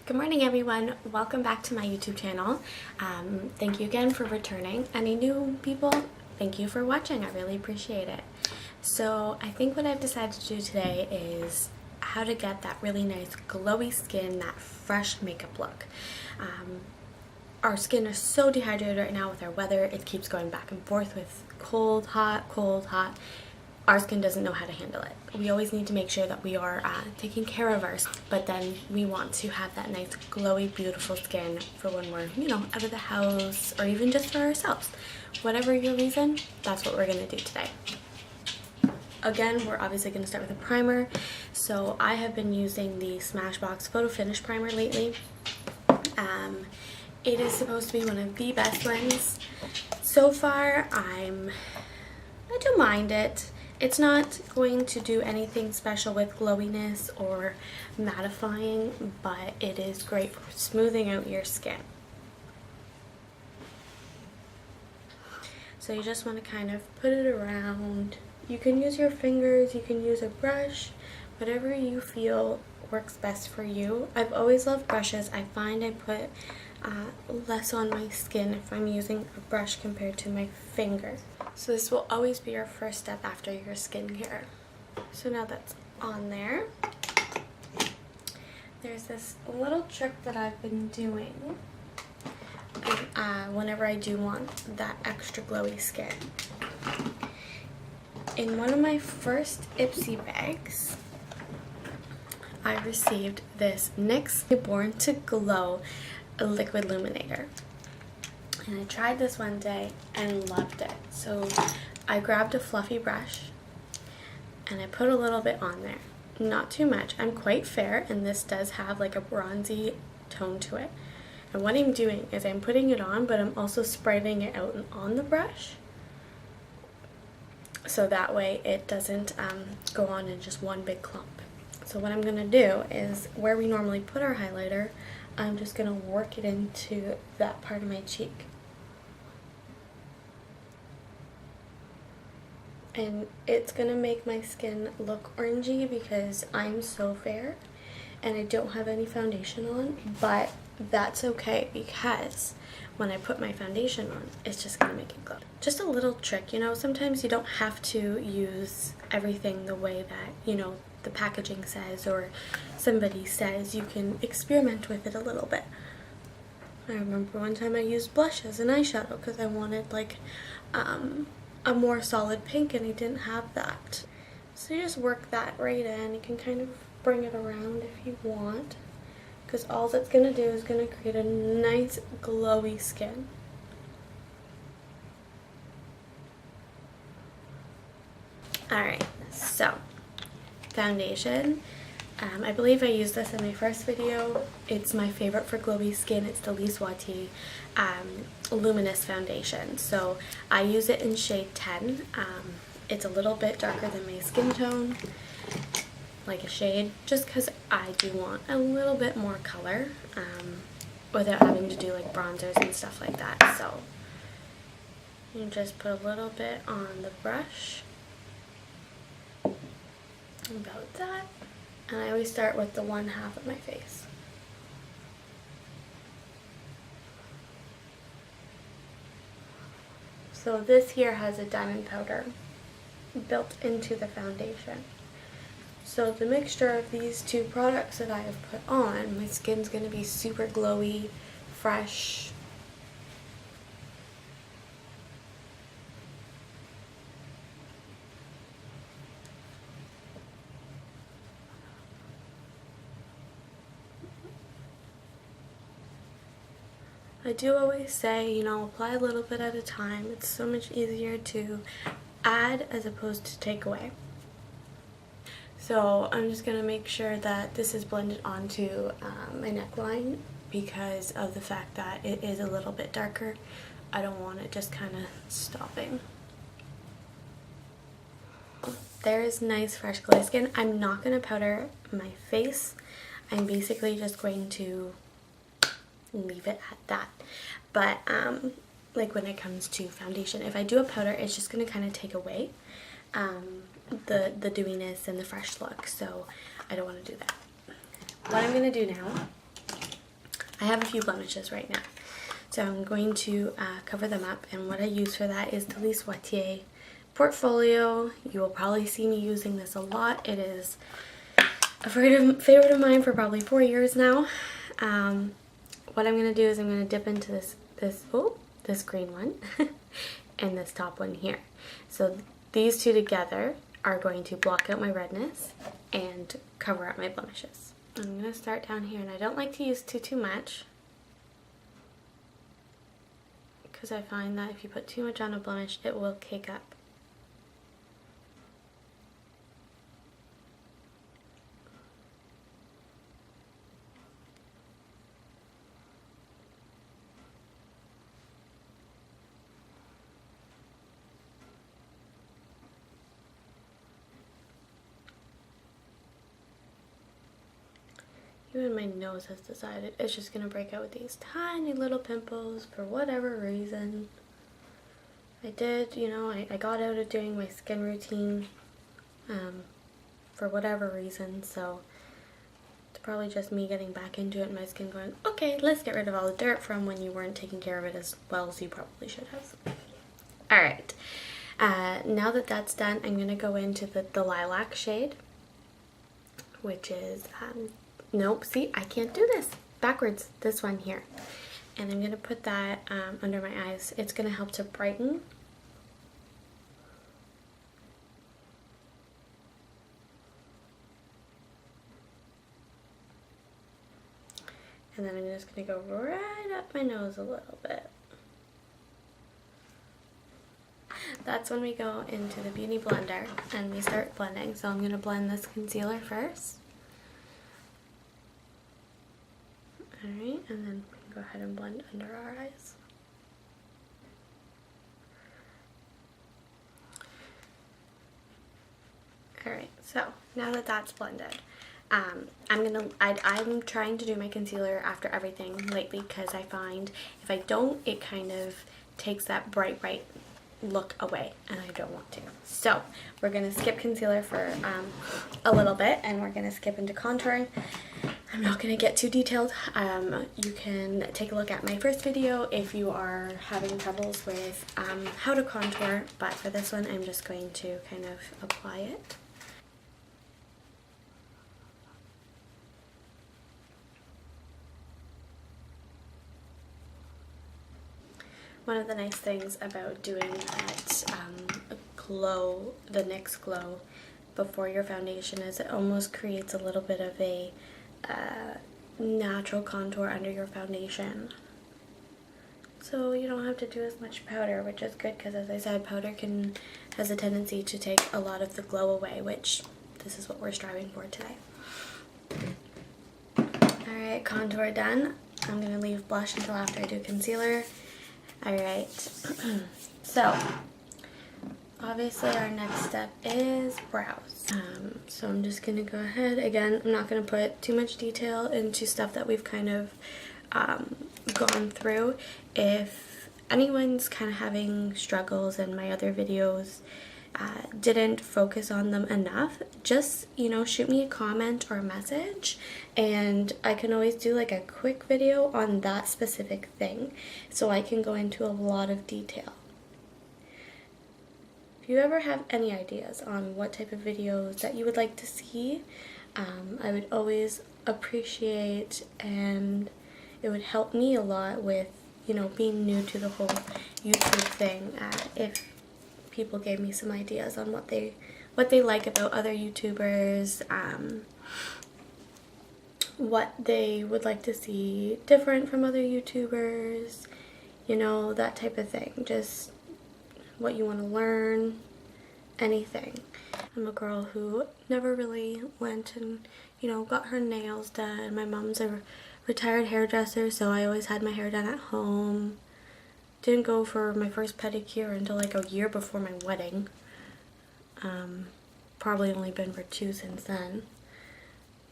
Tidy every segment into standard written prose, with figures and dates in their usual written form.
Good morning everyone, welcome back to my YouTube channel. Thank you again for returning. Any new people, thank you for watching, I really appreciate it. So I think what I've decided to do today is how to get that really nice glowy skin, that fresh makeup look. Our skin is so dehydrated right now with our weather, it keeps going back and forth with cold, hot, cold, hot. Our skin doesn't know how to handle it. We always need to make sure that we are taking care of ours, but then we want to have that nice glowy beautiful skin for when we're, out of the house or even just for ourselves. Whatever your reason, that's what we're going to do today. Again, we're obviously going to start with a primer. So I have been using the Smashbox Photo Finish Primer lately. It is supposed to be one of the best ones. So far, I don't mind it. It's not going to do anything special with glowiness or mattifying, but it is great for smoothing out your skin. So you just want to kind of put it around. You can use your fingers, you can use a brush, whatever you feel works best for you. I've always loved brushes. I find I put less on my skin if I'm using a brush compared to my finger. So this will always be your first step after your skincare. So now that's on there, there's this little trick that I've been doing whenever I do want that extra glowy skin. In one of my first Ipsy bags, I received this NYX Born to Glow liquid illuminator. And I tried this one day and loved it. So I grabbed a fluffy brush and I put a little bit on there. Not too much. I'm quite fair and this does have like a bronzy tone to it. And what I'm doing is I'm putting it on, but I'm also spreading it out on the brush. So that way it doesn't go on in just one big clump. So what I'm going to do is where we normally put our highlighter, I'm just going to work it into that part of my cheek. And it's going to make my skin look orangey because I'm so fair and I don't have any foundation on, but that's okay because when I put my foundation on, it's just going to make it glow. Just a little trick, sometimes you don't have to use everything the way that, the packaging says or somebody says. You can experiment with it a little bit. I remember one time I used blush as an eyeshadow because I wanted like a more solid pink and I didn't have that. So you just work that right in. You can kind of bring it around if you want because all that's going to do is going to create a nice glowy skin. Alright, so foundation. I believe I used this in my first video. It's my favorite for glowy skin. It's the Lise Watier Luminous foundation. So I use it in shade 10. It's a little bit darker than my skin tone, like a shade, just because I do want a little bit more color without having to do like bronzers and stuff like that. So you just put a little bit on the brush. About that, and I always start with the one half of my face. So this here has a diamond powder built into the foundation. So the mixture of these two products that I have put on, my skin's going to be super glowy, fresh. I do always say, apply a little bit at a time. It's so much easier to add as opposed to take away. So I'm just going to make sure that this is blended onto my neckline because of the fact that it is a little bit darker. I don't want it just kind of stopping. There's nice fresh glowy skin. I'm not going to powder my face. I'm basically just going to leave it at that. But like when it comes to foundation, if I do a powder, it's just going to kind of take away the dewiness and the fresh look, so I don't want to do that. What I'm going to do now I have a few blemishes right now. So I'm going to cover them up, and what I use for that is the Lise Watier Portfolio. You will probably see me using this a lot. It is a favorite of mine for probably 4 years now. What I'm going to do is I'm going to dip into this green one and this top one here. So these two together are going to block out my redness and cover up my blemishes. I'm going to start down here, and I don't like to use too much, because I find that if you put too much on a blemish, it will cake up. Even my nose has decided it's just going to break out with these tiny little pimples for whatever reason. I did, you know, I got out of doing my skin routine for whatever reason, so it's probably just me getting back into it and my skin going, okay, let's get rid of all the dirt from when you weren't taking care of it as well as you probably should have. Alright, now that that's done, I'm going to go into the lilac shade, which is... nope, see, I can't do this. Backwards, this one here. And I'm going to put that under my eyes. It's going to help to brighten. And then I'm just going to go right up my nose a little bit. That's when we go into the Beauty Blender and we start blending. So I'm going to blend this concealer first. Alright, and then we can go ahead and blend under our eyes. Alright, so now that that's blended, I'm trying to do my concealer after everything lately, because I find if I don't, it kind of takes that bright look away, and I don't want to. So we're going to skip concealer for a little bit, and we're going to skip into contouring. I'm not going to get too detailed. You can take a look at my first video if you are having troubles with how to contour, but for this one I'm just going to kind of apply it. One of the nice things about doing that glow, the NYX glow, before your foundation is it almost creates a little bit of a natural contour under your foundation. So you don't have to do as much powder, which is good, because as I said, powder has a tendency to take a lot of the glow away, which this is what we're striving for today. Alright, contour done. I'm going to leave blush until after I do concealer. Alright, so obviously our next step is brows. So I'm just going to go ahead, again, I'm not going to put too much detail into stuff that we've kind of gone through. If anyone's kind of having struggles and my other videos didn't focus on them enough, just, you know, shoot me a comment or a message, and I can always do like a quick video on that specific thing, so I can go into a lot of detail. If you ever have any ideas on what type of videos that you would like to see, I would always appreciate, and it would help me a lot with, you know, being new to the whole YouTube thing, if people gave me some ideas on what they like about other YouTubers, what they would like to see different from other YouTubers, you know, that type of thing. Just what you want to learn, anything. I'm a girl who never really went and, you know, got her nails done. My mom's a retired hairdresser, so I always had my hair done at home. Didn't go for my first pedicure until like a year before my wedding. Probably only been for 2 since then.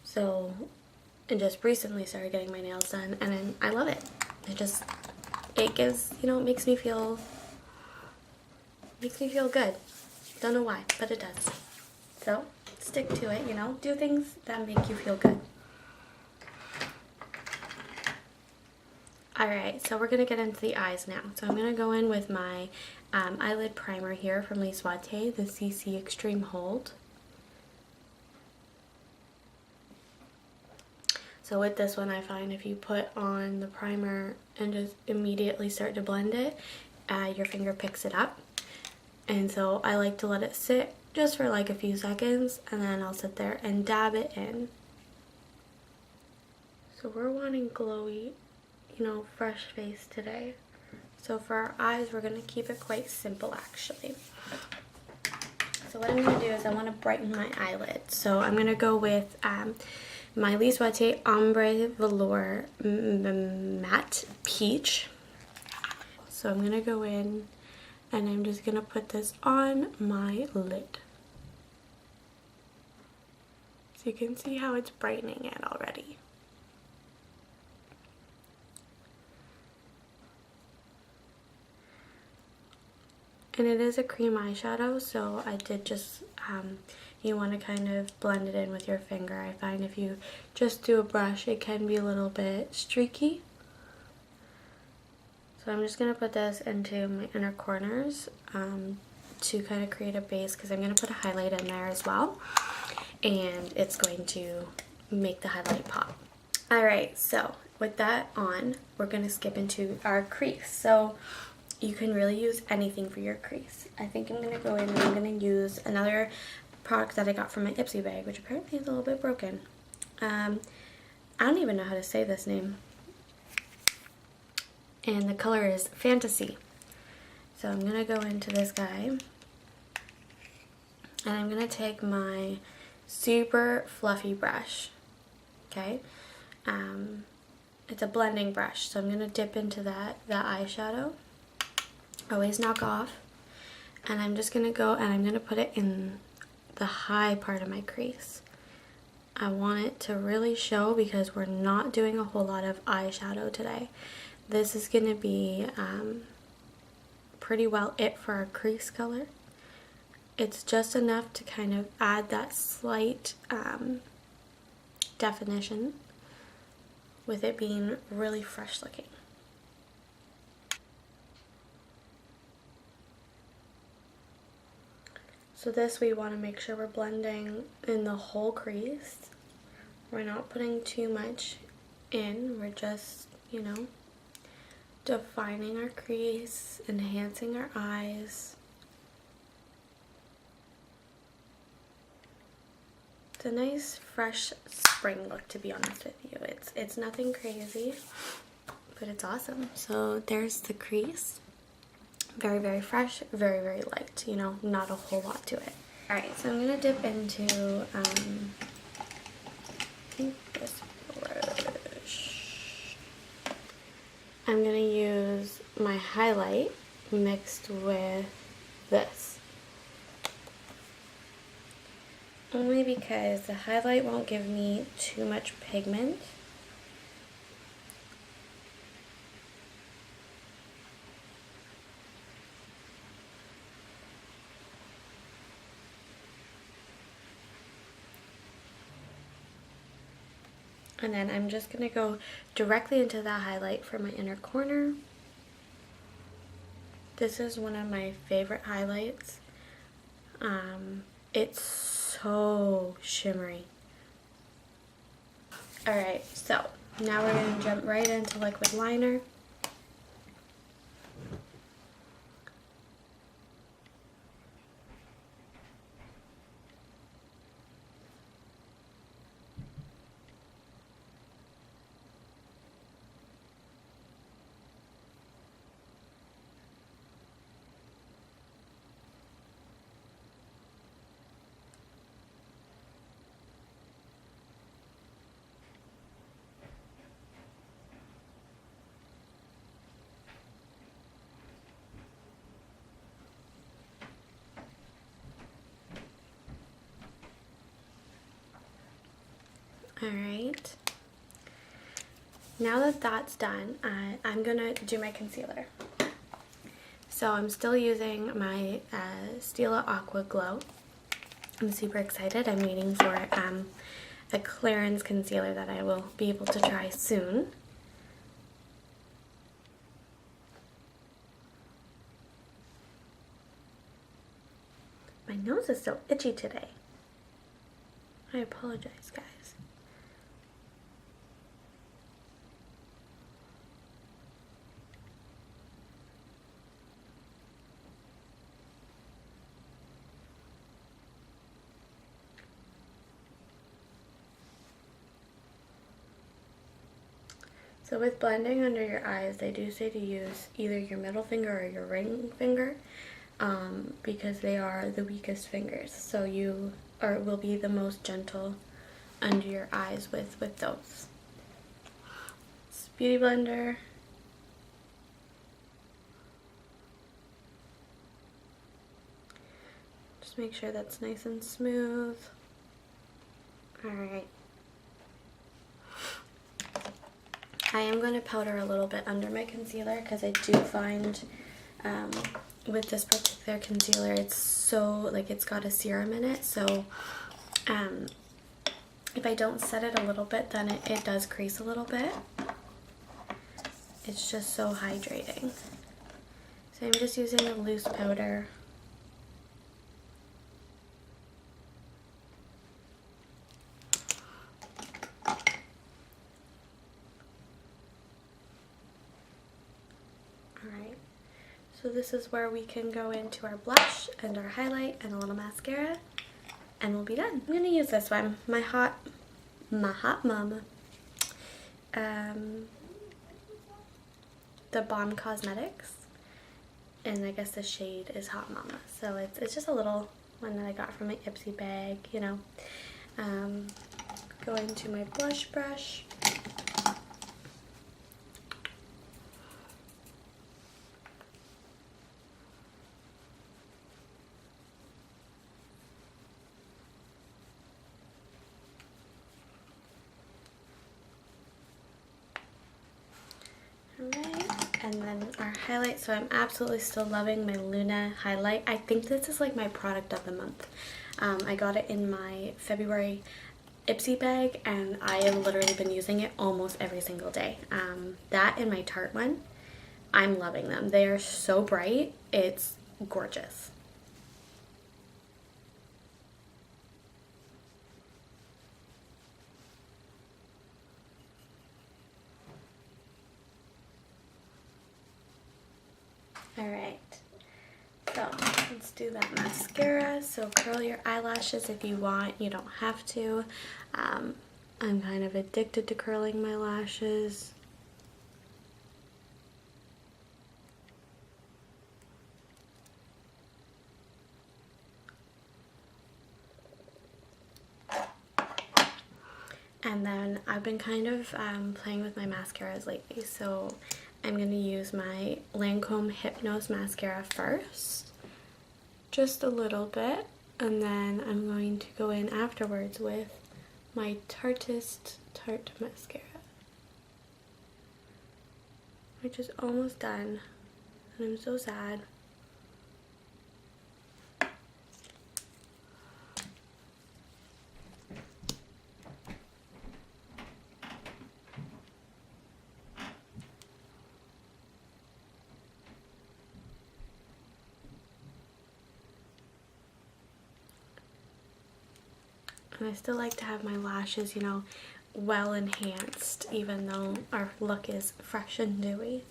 So, and just recently started getting my nails done, and I love it. It gives, you know, it makes me feel good. Don't know why, but it does. So, stick to it, you know, do things that make you feel good. Alright, so we're going to get into the eyes now. So I'm going to go in with my eyelid primer here from Lise Watier, the CC Extreme Hold. So with this one, I find if you put on the primer and just immediately start to blend it, your finger picks it up. And so I like to let it sit just for like a few seconds, and then I'll sit there and dab it in. So we're wanting glowy, you know, fresh face today. So for our eyes, we're going to keep it quite simple actually. So what I'm going to do is I want to brighten my eyelid. So I'm going to go with my Lise Watier Ombre Velour Matte Peach. So I'm going to go in and I'm just going to put this on my lid. So you can see how it's brightening it already. And it is a cream eyeshadow, so I did just, you want to kind of blend it in with your finger. I find if you just do a brush, it can be a little bit streaky. So I'm just going to put this into my inner corners to kind of create a base, because I'm going to put a highlight in there as well. And it's going to make the highlight pop. Alright, so with that on, we're going to skip into our crease. So you can really use anything for your crease. I think I'm going to go in and I'm going to use another product that I got from my Ipsy bag, which apparently is a little bit broken. I don't even know how to say this name. And the color is Fantasy. So I'm going to go into this guy. And I'm going to take my super fluffy brush. Okay? It's a blending brush. So I'm going to dip into that eyeshadow. Always knock off, and I'm just going to go and I'm going to put it in the high part of my crease. I want it to really show because we're not doing a whole lot of eyeshadow today. This is going to be pretty well it for our crease color. It's just enough to kind of add that slight definition with it being really fresh looking. So this, we want to make sure we're blending in the whole crease. We're not putting too much in. We're just, you know, defining our crease, enhancing our eyes. It's a nice, fresh spring look, to be honest with you. It's nothing crazy, but it's awesome. So there's the crease. Very, very fresh, very, very light, you know, not a whole lot to it. Alright, so I'm going to dip into, I think this brush. I'm going to use my highlight mixed with this. Only because the highlight won't give me too much pigment. And then I'm just going to go directly into that highlight for my inner corner. This is one of my favorite highlights. It's so shimmery. Alright, so now we're going to jump right into liquid liner. Alright, now that that's done, I'm going to do my concealer. So I'm still using my Stila Aqua Glow. I'm super excited. I'm waiting for a clearance concealer that I will be able to try soon. nose is so itchy today. I apologize, guys. So with blending under your eyes, they do say to use either your middle finger or your ring finger, because they are the weakest fingers. So you will be the most gentle under your eyes with those. It's Beauty Blender. Just make sure that's nice and smooth. Alright. I am going to powder a little bit under my concealer because I do find with this particular concealer it's so, like, it's got a serum in it, so if I don't set it a little bit, then it does crease a little bit. It's just so hydrating. So I'm just using a loose powder. Alright, so this is where we can go into our blush and our highlight and a little mascara, and we'll be done. I'm going to use this one, my hot mama, the Bomb Cosmetics, and I guess the shade is Hot Mama. So it's just a little one that I got from my Ipsy bag, you know. Go into my blush brush. And then our highlight, so I'm absolutely still loving my Luna highlight. I think this is like my product of the month. I got it in my February Ipsy bag, and I have literally been using it almost every single day. That and my Tarte one, I'm loving them. They are so bright, it's gorgeous. Alright, so let's do that mascara. So curl your eyelashes if you want, you don't have to. I'm kind of addicted to curling my lashes. And then I've been kind of playing with my mascaras lately, so I'm going to use my Lancome Hypnose mascara first, just a little bit, and then I'm going to go in afterwards with my Tarteist Tarte mascara, which is almost done, and I'm so sad. And I still like to have my lashes, you know, well enhanced, even though our look is fresh and dewy.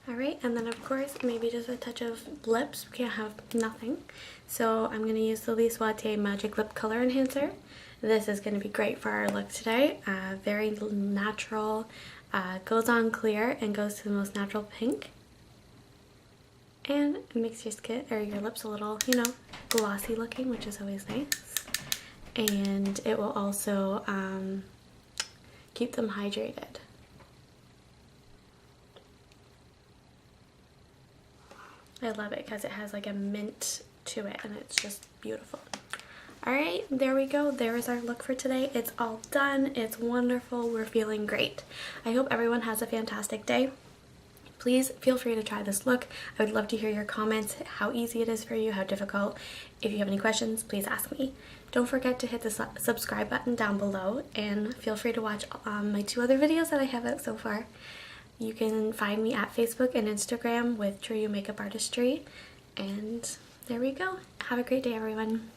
Alright, and then of course, maybe just a touch of lips. We can't have nothing. So I'm going to use the Lise Watier Magic Lip Color Enhancer. This is going to be great for our look today. Very natural. Goes on clear and goes to the most natural pink, and it makes your skin or your lips a little, you know, glossy looking, which is always nice, and it will also keep them hydrated. I love it because it has like a mint to it, and it's just beautiful. Alright, there we go. There is our look for today. It's all done. It's wonderful. We're feeling great. I hope everyone has a fantastic day. please feel free to try this look. I would love to hear your comments, how easy it is for you, how difficult. If you have any questions, please ask me. Don't forget to hit the subscribe button down below, and feel free to watch my 2 other videos that I have out so far. You can find me at Facebook and Instagram with True You Makeup Artistry. And there we go. Have a great day, everyone.